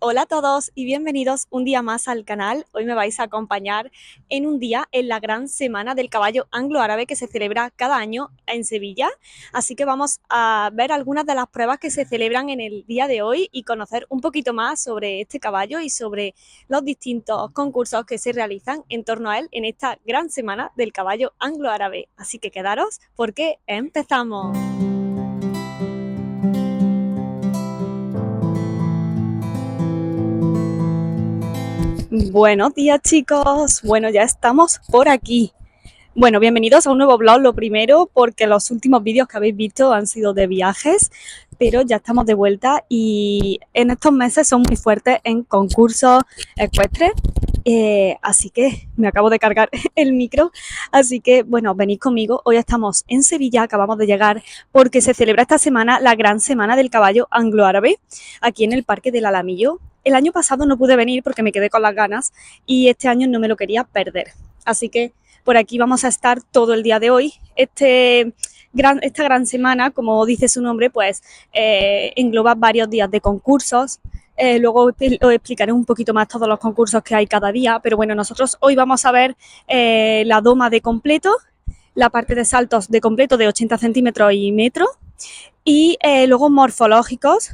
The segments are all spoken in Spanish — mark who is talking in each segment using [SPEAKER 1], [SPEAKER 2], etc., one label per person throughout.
[SPEAKER 1] Hola a todos y bienvenidos un día más al canal. Hoy me vais a acompañar en un día en la gran semana del caballo anglo-árabe que se celebra cada año en Sevilla. Así que vamos a ver algunas de las pruebas que se celebran en el día de hoy y conocer un poquito más sobre este caballo y sobre los distintos concursos que se realizan en torno a él en esta gran semana del caballo anglo-árabe. Así que quedaros porque empezamos. Buenos días, chicos. Bueno, ya estamos por aquí. Bueno, bienvenidos a un nuevo vlog, lo primero, porque los últimos vídeos que habéis visto han sido de viajes, pero ya estamos de vuelta y en estos meses son muy fuertes en concursos ecuestres, así que me acabo de cargar el micro, así que bueno, venid conmigo, hoy estamos en Sevilla, acabamos de llegar porque se celebra esta semana la gran semana del caballo anglo-árabe, aquí en el Parque del Alamillo. El año pasado no pude venir porque me quedé con las ganas y este año no me lo quería perder, así que por aquí vamos a estar todo el día de hoy. Esta gran semana, como dice su nombre, pues engloba varios días de concursos. Luego os explicaré un poquito más todos los concursos que hay cada día, pero bueno, nosotros hoy vamos a ver la doma de completo, la parte de saltos de completo de 80 centímetros y metro, y luego morfológicos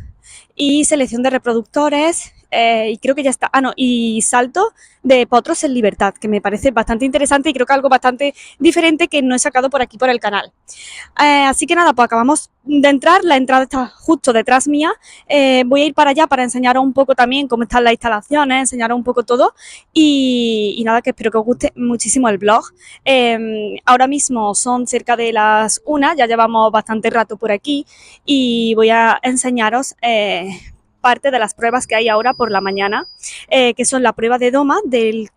[SPEAKER 1] y selección de reproductores, y creo que ya está. Ah, no, y salto de potros en libertad, que me parece bastante interesante y creo que algo bastante diferente que no he sacado por aquí por el canal. Así que nada, pues acabamos de entrar, la entrada está justo detrás mía. Voy a ir para allá para enseñaros un poco también cómo están las instalaciones, enseñaros un poco todo y nada, que espero que os guste muchísimo el blog. Ahora mismo son cerca de las 1, ya llevamos bastante rato por aquí y voy a enseñaros parte de las pruebas que hay ahora por la mañana, que son la prueba de doma,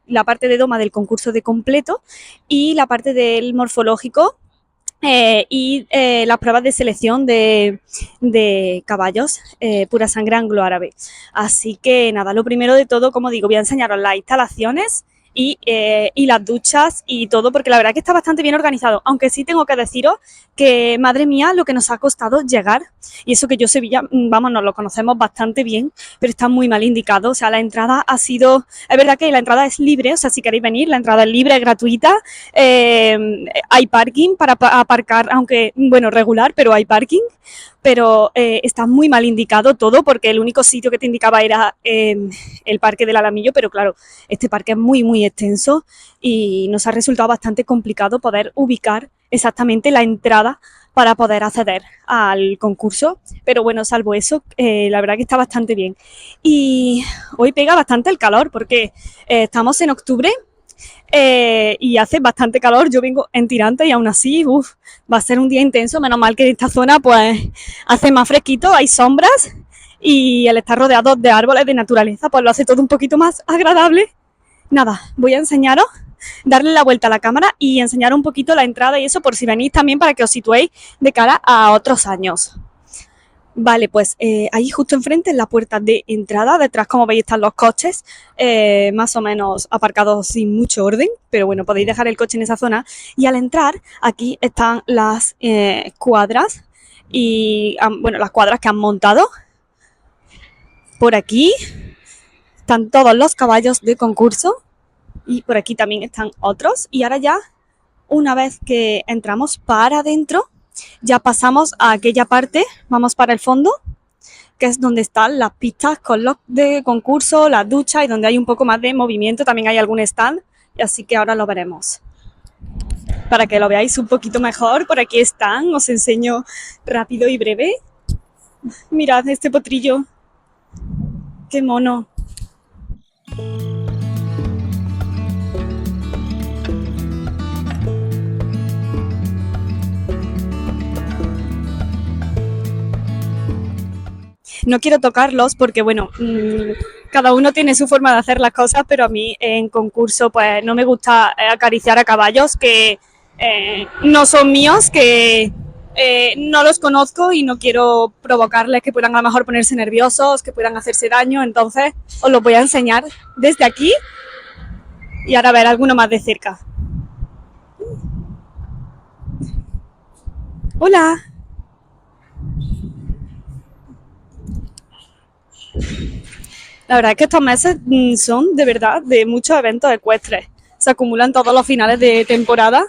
[SPEAKER 1] la parte de doma del concurso de completo y la parte del morfológico, las pruebas de selección de caballos, pura sangre anglo-árabe. Así que nada, lo primero de todo, como digo, voy a enseñaros las instalaciones y las duchas y todo, porque la verdad que está bastante bien organizado, aunque sí tengo que deciros que, madre mía, lo que nos ha costado llegar, y eso que yo Sevilla, vamos, nos lo conocemos bastante bien, pero está muy mal indicado, o sea, la entrada ha sido, es verdad que la entrada es libre, o sea, si queréis venir, la entrada es libre, es gratuita, hay parking para aparcar, aunque, bueno, regular, pero hay parking, pero está muy mal indicado todo porque el único sitio que te indicaba era el Parque del Alamillo, pero claro, este parque es muy, muy extenso y nos ha resultado bastante complicado poder ubicar exactamente la entrada para poder acceder al concurso, pero bueno, salvo eso, la verdad que está bastante bien. Y hoy pega bastante el calor porque estamos en octubre, y hace bastante calor, yo vengo en tirante y aún así, va a ser un día intenso, menos mal que en esta zona pues hace más fresquito, hay sombras y el estar rodeado de árboles de naturaleza pues lo hace todo un poquito más agradable. Nada, voy a enseñaros, darle la vuelta a la cámara y enseñar un poquito la entrada y eso por si venís también para que os situéis de cara a otros años. Vale, pues ahí justo enfrente en la puerta de entrada, detrás como veis están los coches, más o menos aparcados sin mucho orden, pero bueno, podéis dejar el coche en esa zona y al entrar aquí están las cuadras y bueno, las cuadras que han montado. Por aquí están todos los caballos de concurso y por aquí también están otros y ahora ya, una vez que entramos para adentro, ya pasamos a aquella parte, vamos para el fondo, que es donde están las pistas con los de concurso, las duchas y donde hay un poco más de movimiento, también hay algún stand, así que ahora lo veremos. Para que lo veáis un poquito mejor, por aquí están, os enseño rápido y breve. Mirad este potrillo, qué mono. No quiero tocarlos porque, bueno, cada uno tiene su forma de hacer las cosas, pero a mí en concurso pues no me gusta acariciar a caballos que no son míos, que no los conozco y no quiero provocarles que puedan a lo mejor ponerse nerviosos, que puedan hacerse daño, entonces os los voy a enseñar desde aquí y ahora ver alguno más de cerca. Hola. La verdad es que estos meses son de verdad de muchos eventos ecuestres. Se acumulan todos los finales de temporada.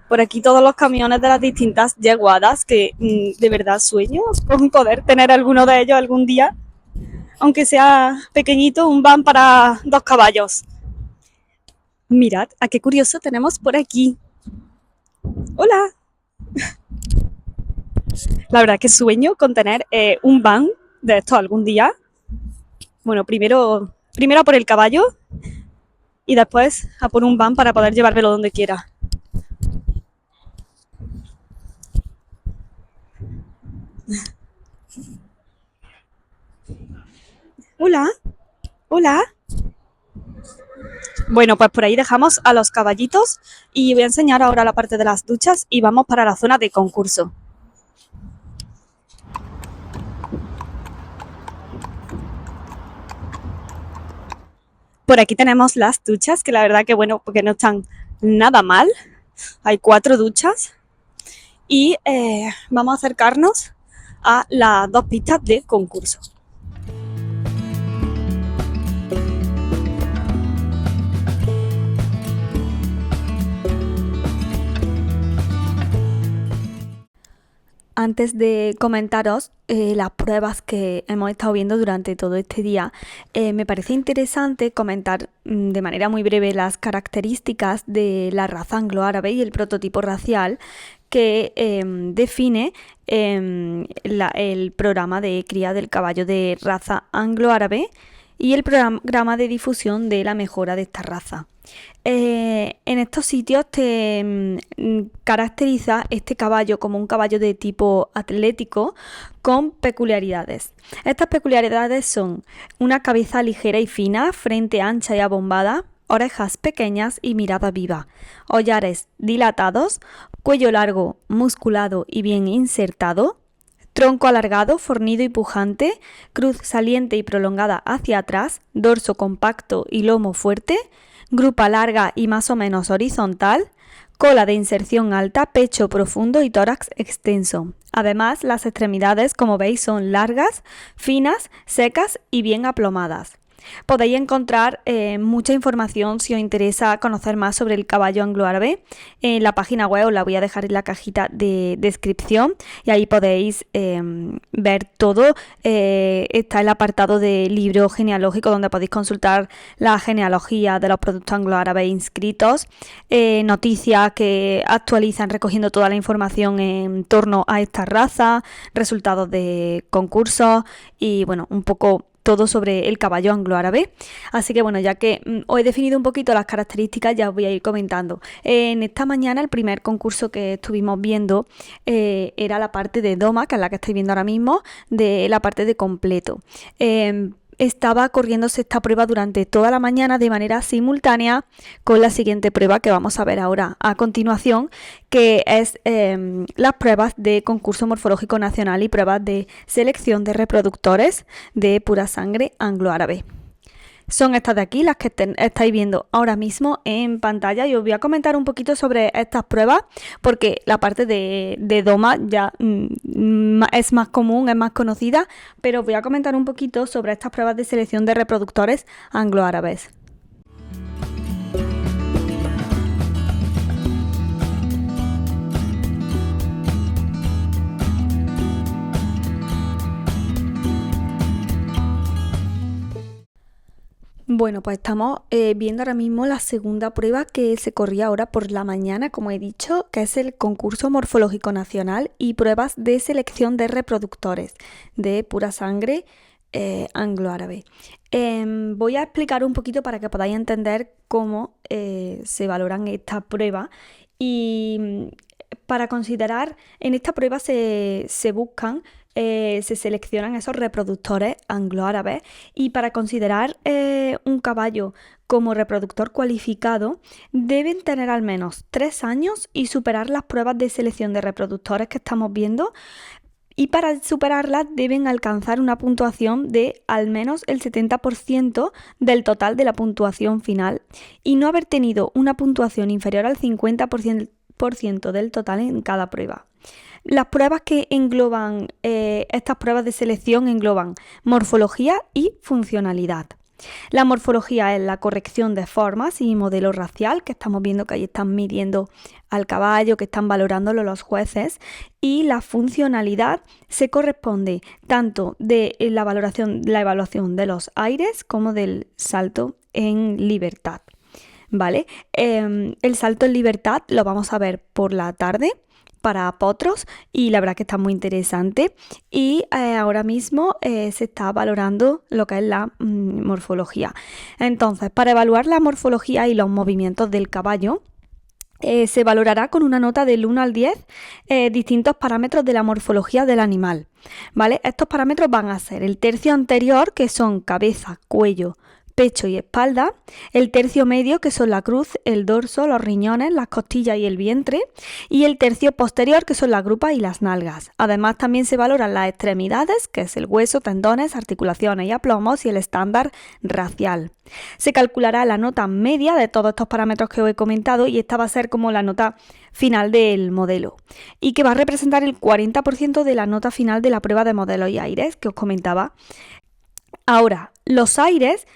[SPEAKER 1] Por aquí todos los camiones de las distintas yeguadas que de verdad sueño con poder tener alguno de ellos algún día, aunque sea pequeñito, un van para 2 caballos. Mirad, a qué curioso tenemos por aquí. Hola. La verdad que sueño con tener un van de estos algún día. Bueno, primero a por el caballo y después a por un van para poder llevármelo donde quiera. Hola, hola. Bueno, pues por ahí dejamos a los caballitos y voy a enseñar ahora la parte de las duchas y vamos para la zona de concurso. Por aquí tenemos las duchas, que la verdad que bueno, porque no están nada mal. Hay 4 duchas y vamos a acercarnos a las 2 pistas de concurso. Antes de comentaros las pruebas que hemos estado viendo durante todo este día, me parece interesante comentar de manera muy breve las características de la raza anglo-árabe y el prototipo racial que define el programa de cría del caballo de raza anglo-árabe y el programa de difusión de la mejora de esta raza. En estos sitios te caracteriza este caballo como un caballo de tipo atlético con peculiaridades. Estas peculiaridades son una cabeza ligera y fina, frente ancha y abombada, orejas pequeñas y mirada viva, hollares dilatados, cuello largo, musculado y bien insertado, tronco alargado, fornido y pujante, cruz saliente y prolongada hacia atrás, dorso compacto y lomo fuerte, grupa larga y más o menos horizontal, cola de inserción alta, pecho profundo y tórax extenso. Además, las extremidades, como veis, son largas, finas, secas y bien aplomadas. Podéis encontrar mucha información si os interesa conocer más sobre el caballo anglo-árabe en la página web, os la voy a dejar en la cajita de descripción y ahí podéis ver todo. Está el apartado de libro genealógico donde podéis consultar la genealogía de los productos anglo-árabes inscritos, noticias que actualizan recogiendo toda la información en torno a esta raza, resultados de concursos y bueno, un poco todo sobre el caballo anglo-árabe. Así que bueno, ya que os he definido un poquito las características, ya os voy a ir comentando. En esta mañana el primer concurso que estuvimos viendo era la parte de doma, que es la que estáis viendo ahora mismo, de la parte de completo. Estaba corriéndose esta prueba durante toda la mañana de manera simultánea con la siguiente prueba que vamos a ver ahora a continuación, que es las pruebas de concurso morfológico nacional y pruebas de selección de reproductores de pura sangre anglo-árabe. Son estas de aquí, las que estáis viendo ahora mismo en pantalla, y os voy a comentar un poquito sobre estas pruebas porque la parte de doma ya es más común, es más conocida, pero os voy a comentar un poquito sobre estas pruebas de selección de reproductores anglo-árabes. Bueno, pues estamos viendo ahora mismo la segunda prueba que se corría ahora por la mañana, como he dicho, que es el concurso morfológico nacional y pruebas de selección de reproductores de pura sangre anglo-árabe. Voy a explicar un poquito para que podáis entender cómo se valoran estas pruebas y para considerar, en esta prueba se buscan se seleccionan esos reproductores anglo-árabes y para considerar un caballo como reproductor cualificado deben tener al menos 3 años y superar las pruebas de selección de reproductores que estamos viendo, y para superarlas deben alcanzar una puntuación de al menos el 70% del total de la puntuación final y no haber tenido una puntuación inferior al 50% del total en cada prueba. Las pruebas que engloban, estas pruebas de selección engloban morfología y funcionalidad. La morfología es la corrección de formas y modelo racial, que estamos viendo que ahí están midiendo al caballo, que están valorándolo los jueces, y la funcionalidad se corresponde tanto de la evaluación de los aires como del salto en libertad. ¿Vale? El salto en libertad lo vamos a ver por la tarde para potros y la verdad que está muy interesante y ahora mismo se está valorando lo que es la morfología. Entonces, para evaluar la morfología y los movimientos del caballo, se valorará con una nota del 1 al 10 distintos parámetros de la morfología del animal, ¿vale? Estos parámetros van a ser el tercio anterior, que son cabeza, cuello, pecho y espalda, el tercio medio, que son la cruz, el dorso, los riñones, las costillas y el vientre, y el tercio posterior, que son las grupas y las nalgas. Además, también se valoran las extremidades, que es el hueso, tendones, articulaciones y aplomos, y el estándar racial. Se calculará la nota media de todos estos parámetros que os he comentado y esta va a ser como la nota final del modelo y que va a representar el 40% de la nota final de la prueba de modelos y aires que os comentaba. Ahora, los aires.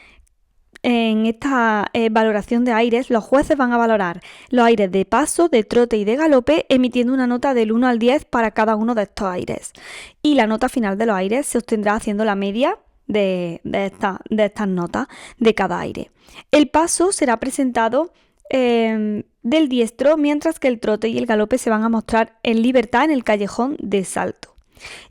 [SPEAKER 1] En esta valoración de aires, los jueces van a valorar los aires de paso, de trote y de galope, emitiendo una nota del 1 al 10 para cada uno de estos aires. Y la nota final de los aires se obtendrá haciendo la media de estas notas de cada aire. El paso será presentado del diestro, mientras que el trote y el galope se van a mostrar en libertad en el callejón de salto.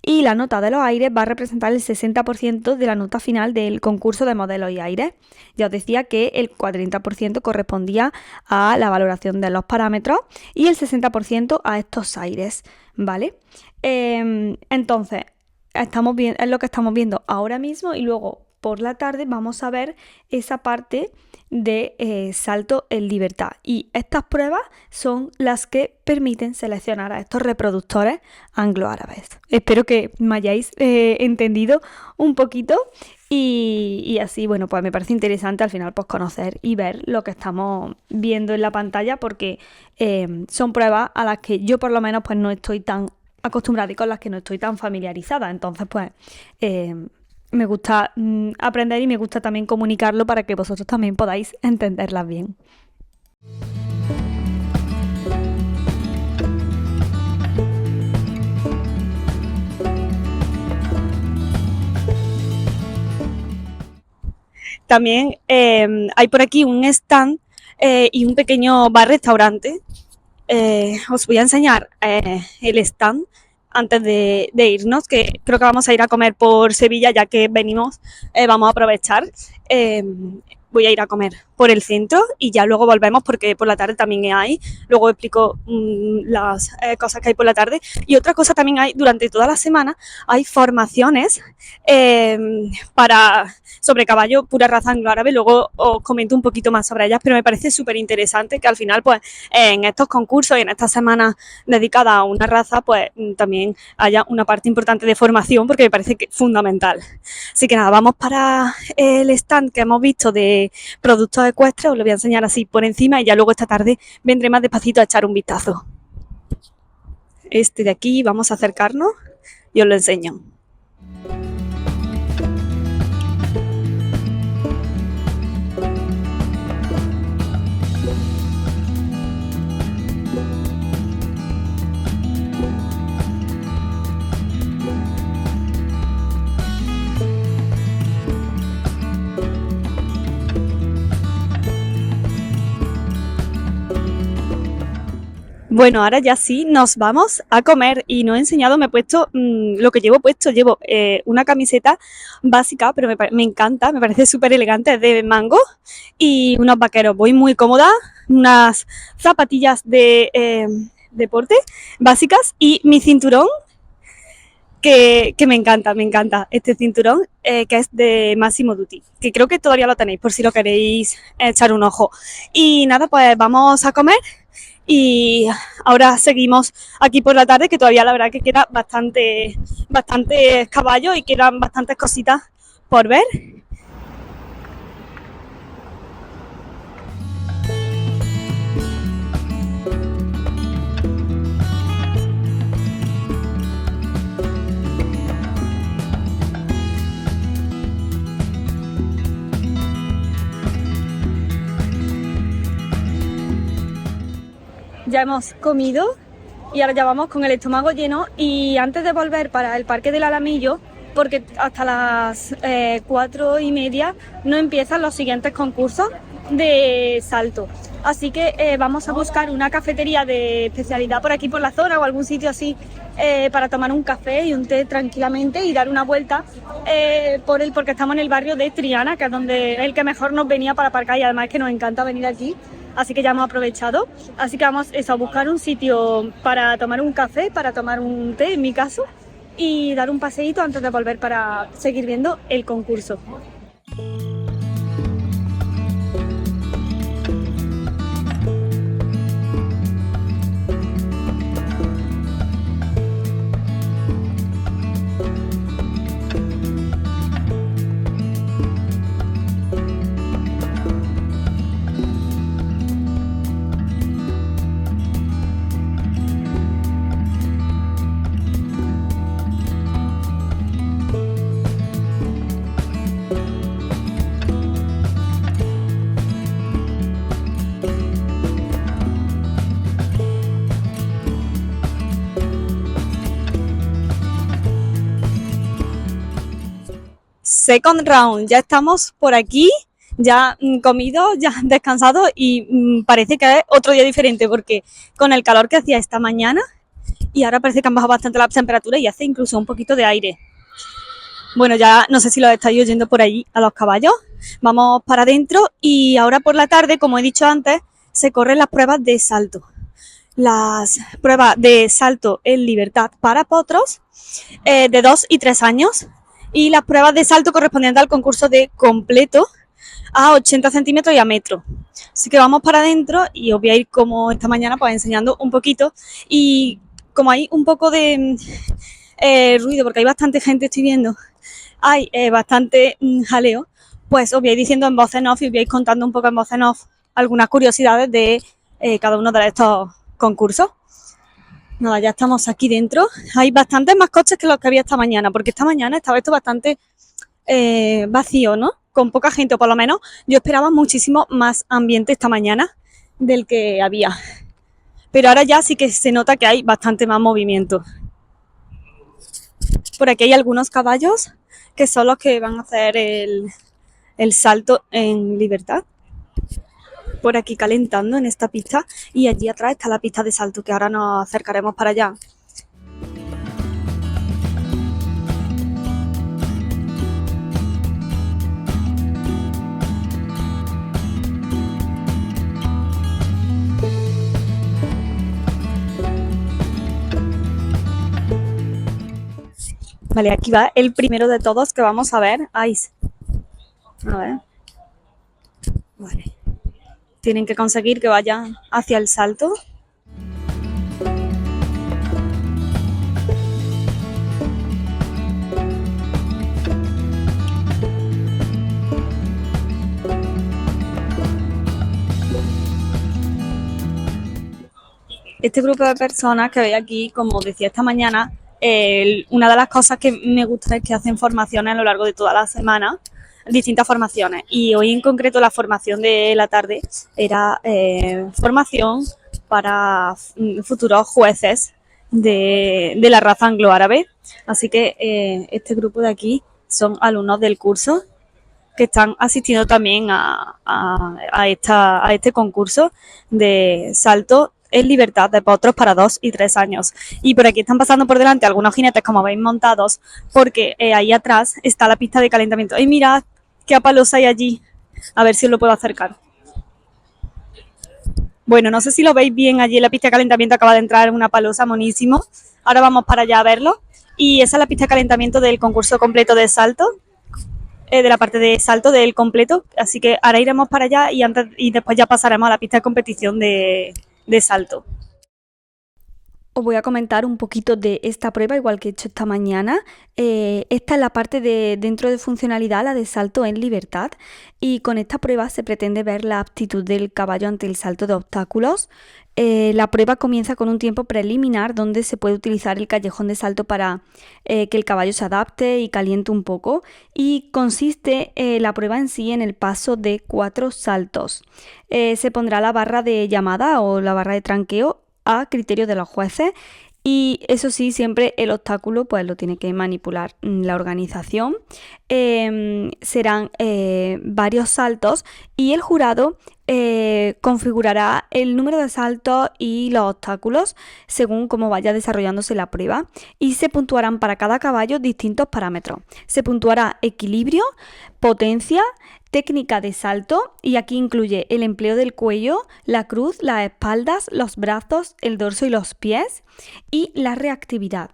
[SPEAKER 1] Y la nota de los aires va a representar el 60% de la nota final del concurso de modelos y aires. Ya os decía que el 40% correspondía a la valoración de los parámetros y el 60% a estos aires, ¿vale? Entonces, es lo que estamos viendo ahora mismo y luego por la tarde vamos a ver esa parte de salto en libertad. Y estas pruebas son las que permiten seleccionar a estos reproductores anglo-árabes. Espero que me hayáis entendido un poquito y así, bueno, pues me parece interesante al final pues conocer y ver lo que estamos viendo en la pantalla porque son pruebas a las que yo por lo menos pues no estoy tan acostumbrada y con las que no estoy tan familiarizada. Entonces pues me gusta aprender y me gusta también comunicarlo para que vosotros también podáis entenderlas bien. También hay por aquí un stand y un pequeño bar-restaurante. Os voy a enseñar el stand antes de irnos, que creo que vamos a ir a comer por Sevilla, ya que venimos, vamos a aprovechar. Voy a ir a comer por el centro y ya luego volvemos porque por la tarde también hay. Luego explico las cosas que hay por la tarde. Y otra cosa también hay, durante toda la semana, hay formaciones sobre caballo pura raza anglo-árabe. Luego os comento un poquito más sobre ellas, pero me parece súper interesante que al final, pues, en estos concursos y en estas semanas dedicadas a una raza, pues, también haya una parte importante de formación, porque me parece que es fundamental. Así que nada, vamos para el stand que hemos visto de productos ecuestres, os lo voy a enseñar así por encima y ya luego esta tarde vendré más despacito a echar un vistazo. Este de aquí, vamos a acercarnos y os lo enseño. Bueno, ahora ya sí, nos vamos a comer y no he enseñado, me he puesto lo que llevo puesto. Llevo una camiseta básica, pero me encanta, me parece súper elegante, es de mango y unos vaqueros. Voy muy cómoda, unas zapatillas de deporte básicas y mi cinturón, que me encanta este cinturón, que es de Massimo Dutti, que creo que todavía lo tenéis por si lo queréis echar un ojo. Y nada, pues vamos a comer y ahora seguimos aquí por la tarde, que todavía la verdad que queda bastantes caballos y quedan bastantes cositas por ver. Ya hemos comido y ahora ya vamos con el estómago lleno, y antes de volver para el Parque del Alamillo, porque hasta las 4:30 no empiezan los siguientes concursos de salto. Así que vamos a buscar una cafetería de especialidad por aquí por la zona o algún sitio así para tomar un café y un té tranquilamente y dar una vuelta porque estamos en el barrio de Triana, que es el que mejor nos venía para aparcar, y además es que nos encanta venir aquí. Así que ya hemos aprovechado. Así que vamos a buscar un sitio para tomar un café, para tomar un té en mi caso, y dar un paseíto antes de volver para seguir viendo el concurso. Second round, ya estamos por aquí, ya comido, ya descansado, y parece que es otro día diferente, porque con el calor que hacía esta mañana y ahora parece que han bajado bastante las temperaturas y hace incluso un poquito de aire. Bueno, ya no sé si los estáis oyendo por allí a los caballos. Vamos para adentro y ahora por la tarde, como he dicho antes, se corren las pruebas de salto. Las pruebas de salto en libertad para potros de 2 y 3 años, y las pruebas de salto correspondientes al concurso de completo a 80 centímetros y a metro. Así que vamos para adentro y os voy a ir como esta mañana pues enseñando un poquito, y como hay un poco de ruido porque hay bastante gente, estoy viendo, hay bastante jaleo, pues os voy a ir diciendo en voz en off y os voy a ir contando un poco en voz en off algunas curiosidades de cada uno de estos concursos. Nada, ya estamos aquí dentro. Hay bastantes más coches que los que había esta mañana, porque esta mañana estaba esto bastante vacío, ¿no? Con poca gente, o por lo menos yo esperaba muchísimo más ambiente esta mañana del que había. Pero ahora ya sí que se nota que hay bastante más movimiento. Por aquí hay algunos caballos que son los que van a hacer el salto en libertad. Por aquí calentando en esta pista, y allí atrás está la pista de salto, que ahora nos acercaremos para allá. Vale, aquí va el primero de todos que vamos a ver. Ice. A ver. Vale. Tienen que conseguir que vaya hacia el salto. Este grupo de personas que veis aquí, como decía esta mañana, una de las cosas que me gusta es que hacen formaciones a lo largo de toda la semana, distintas formaciones, y hoy en concreto la formación de la tarde era formación para futuros jueces de la raza anglo-árabe. Así que este grupo de aquí son alumnos del curso que están asistiendo también a este concurso de salto en libertad de potros para 2 y 3 años. Y por aquí están pasando por delante algunos jinetes, como veis, montados, porque ahí atrás está la pista de calentamiento. Y mirad qué apalos hay allí. A ver si os lo puedo acercar. Bueno, no sé si lo veis bien, allí en la pista de calentamiento acaba de entrar una palosa monísimo. Ahora vamos para allá a verlo. Y esa es la pista de calentamiento del concurso completo de salto, de la parte de salto del completo. Así que ahora iremos para allá y después ya pasaremos a la pista de competición de salto. Os voy a comentar un poquito de esta prueba, igual que he hecho esta mañana. Esta es la parte de dentro de funcionalidad, la de salto en libertad. Y con esta prueba se pretende ver la aptitud del caballo ante el salto de obstáculos. La prueba comienza con un tiempo preliminar donde se puede utilizar el callejón de salto para que el caballo se adapte y caliente un poco. Y consiste la prueba en sí en el paso de 4 saltos. Se pondrá la barra de llamada o la barra de tranqueo a criterio de los jueces y eso sí, siempre el obstáculo pues lo tiene que manipular la organización. Serán varios saltos y el jurado configurará el número de saltos y los obstáculos según cómo vaya desarrollándose la prueba y se puntuarán para cada caballo distintos parámetros. Se puntuará equilibrio, potencia, técnica de salto y aquí incluye el empleo del cuello, la cruz, las espaldas, los brazos, el dorso y los pies y la reactividad.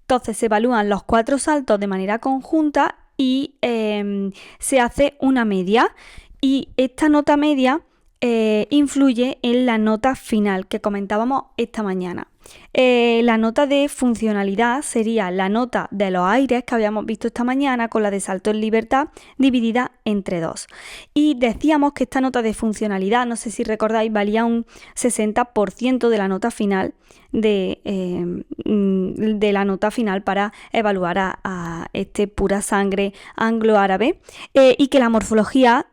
[SPEAKER 1] Entonces se evalúan los 4 saltos de manera conjunta y se hace una media y esta nota media influye en la nota final que comentábamos esta mañana. La nota de funcionalidad sería la nota de los aires que habíamos visto esta mañana con la de salto en libertad dividida entre 2. Y decíamos que esta nota de funcionalidad, no sé si recordáis, valía un 60% de la nota final de la nota final para evaluar a este pura sangre anglo-árabe y que la morfología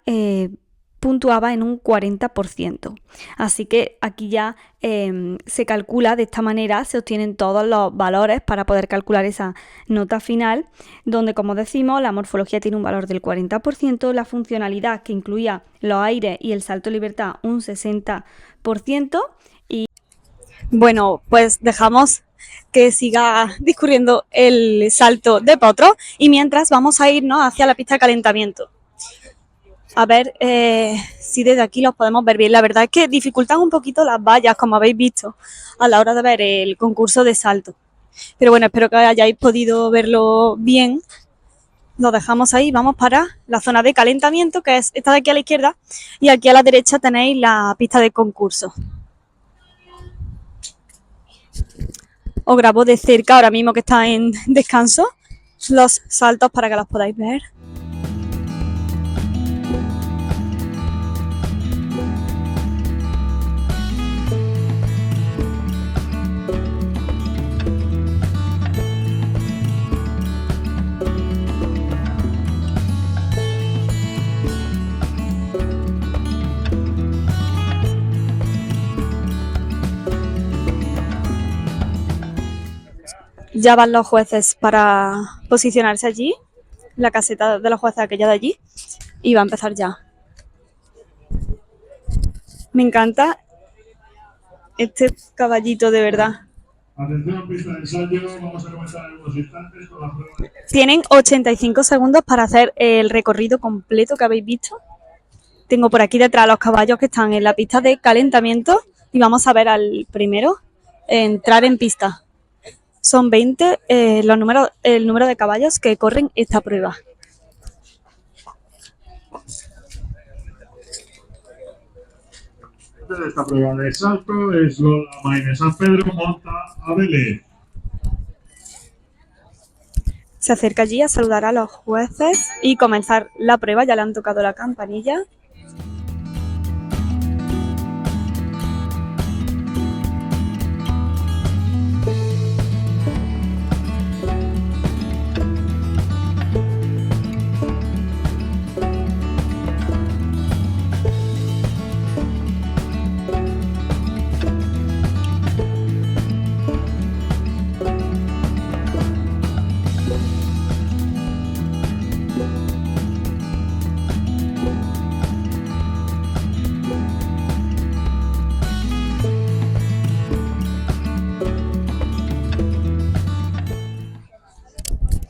[SPEAKER 1] puntuaba en un 40%. Así que aquí ya se calcula de esta manera, se obtienen todos los valores para poder calcular esa nota final, donde como decimos la morfología tiene un valor del 40%, la funcionalidad que incluía los aires y el salto de libertad un 60%. Y bueno, pues dejamos que siga discurriendo el salto de potro y mientras vamos a irnos hacia la pista de calentamiento. A ver si desde aquí los podemos ver bien. La verdad es que dificultan un poquito las vallas, como habéis visto, a la hora de ver el concurso de salto. Pero bueno, espero que hayáis podido verlo bien. Lo dejamos ahí, vamos para la zona de calentamiento, que es esta de aquí a la izquierda, y aquí a la derecha tenéis la pista de concurso. Os grabo de cerca, ahora mismo que está en descanso, los saltos para que los podáis ver. Ya van los jueces para posicionarse allí, la caseta de los jueces aquella de allí, y va a empezar ya. Me encanta este caballito de verdad.
[SPEAKER 2] Atención, pista de ensayo, vamos a comenzar en unos instantes con la prueba.
[SPEAKER 1] Tienen 85 segundos para hacer el recorrido completo que habéis visto. Tengo por aquí detrás los caballos que están en la pista de calentamiento y vamos a ver al primero entrar en pista. Son 20 el número de caballos que corren esta prueba.
[SPEAKER 2] Esta prueba de salto es Lola Maine San Pedro monta a Belén.
[SPEAKER 1] Se acerca allí a saludar a los jueces y comenzar la prueba. Ya le han tocado la campanilla.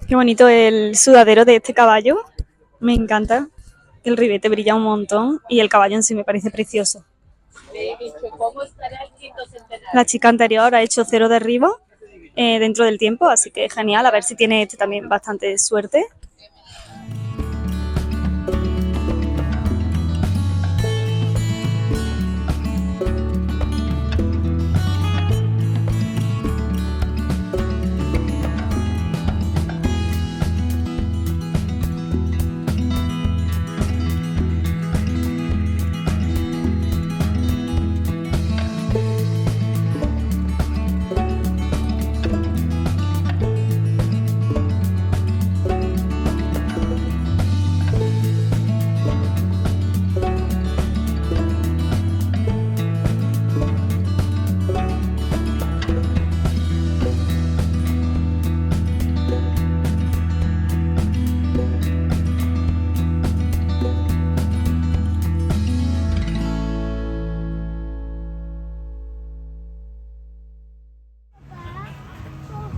[SPEAKER 1] Qué bonito el sudadero de este caballo. Me encanta. El ribete brilla un montón y el caballo en sí me parece precioso. La chica anterior ha hecho 0 derribos dentro del tiempo, así que genial, a ver si tiene este también bastante suerte.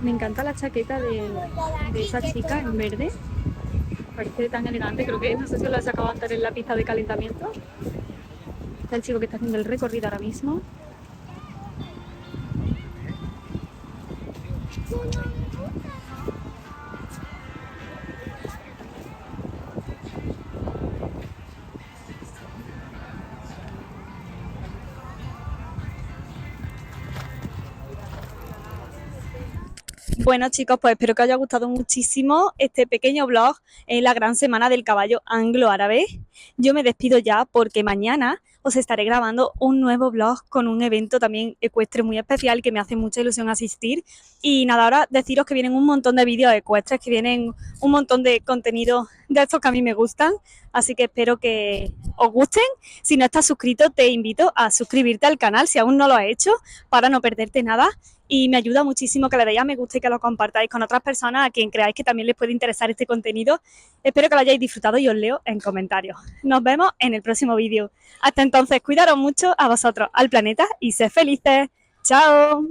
[SPEAKER 1] Me encanta la chaqueta de esa chica en verde. Parece tan elegante, creo que no sé si lo ha sacado antes en la pista de calentamiento. Está el chico que está haciendo el recorrido ahora mismo. Bueno chicos, pues espero que os haya gustado muchísimo este pequeño vlog en la gran semana del caballo anglo-árabe. Yo me despido ya porque mañana os estaré grabando un nuevo vlog con un evento también ecuestre muy especial que me hace mucha ilusión asistir. Y nada, ahora deciros que vienen un montón de vídeos ecuestres, que vienen un montón de contenido de estos que a mí me gustan, así que espero que os gusten. Si no estás suscrito, te invito a suscribirte al canal si aún no lo has hecho, para no perderte nada. Y me ayuda muchísimo que le deis a me gusta y que lo compartáis con otras personas a quien creáis que también les puede interesar este contenido. Espero que lo hayáis disfrutado y os leo en comentarios. Nos vemos en el próximo vídeo. Hasta entonces, cuidaros mucho a vosotros, al planeta y sed felices. ¡Chao!